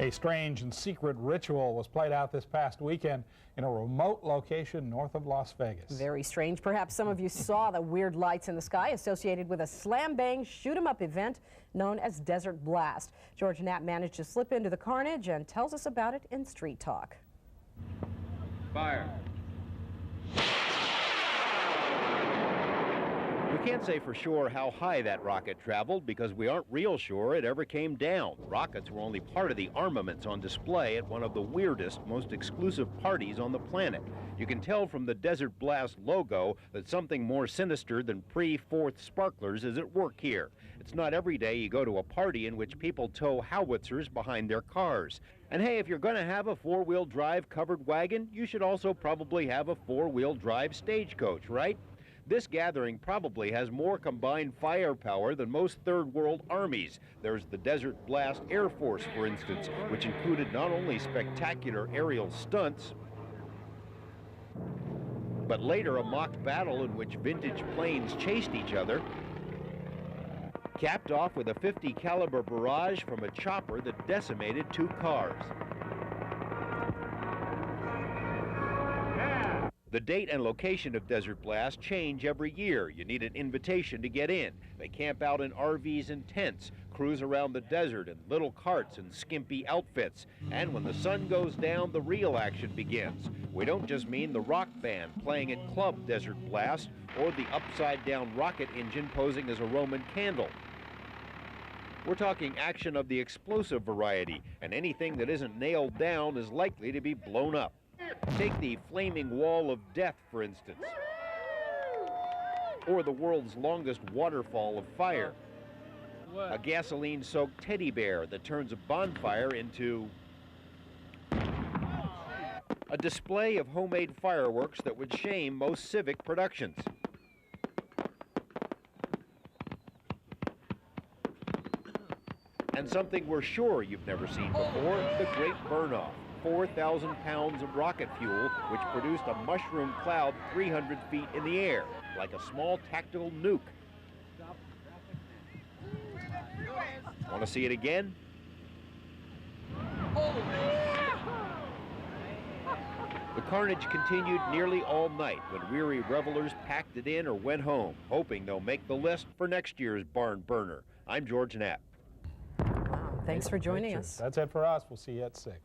A strange and secret ritual was played out this past weekend in a remote location north of Las Vegas. Very strange. Perhaps some of you saw the weird lights in the sky associated with a slam-bang shoot-'em-up event known as Desert Blast. George Knapp managed to slip into the carnage and tells us about it in Street Talk. Fire. We can't say for sure how high that rocket traveled because we aren't real sure it ever came down. Rockets were only part of the armaments on display at one of the weirdest, most exclusive parties on the planet. You can tell from the Desert Blast logo that something more sinister than pre-4th sparklers is at work here. It's not every day you go to a party in which people tow howitzers behind their cars. And hey, if you're going to have a four-wheel drive covered wagon, you should also probably have a four-wheel drive stagecoach, right? This gathering probably has more combined firepower than most third world armies. There's the Desert Blast Air Force, for instance, which included not only spectacular aerial stunts, but later a mock battle in which vintage planes chased each other, capped off with a .50 caliber barrage from a chopper that decimated 2 cars. The date and location of Desert Blast change every year. You need an invitation to get in. They camp out in RVs and tents, cruise around the desert in little carts and skimpy outfits. And when the sun goes down, the real action begins. We don't just mean the rock band playing at Club Desert Blast or the upside-down rocket engine posing as a Roman candle. We're talking action of the explosive variety, and anything that isn't nailed down is likely to be blown up. Take the flaming wall of death, for instance, or the world's longest waterfall of fire, a gasoline-soaked teddy bear that turns a bonfire into a display of homemade fireworks that would shame most civic productions. And something we're sure you've never seen before, the Great Burn-Off. 4,000 pounds of rocket fuel, which produced a mushroom cloud 300 feet in the air, like a small tactical nuke. Want to see it again? The carnage continued nearly all night when weary revelers packed it in or went home, hoping they'll make the list for next year's barn burner. I'm George Knapp. Wow, thanks for joining us. That's it for us. We'll see you at 6.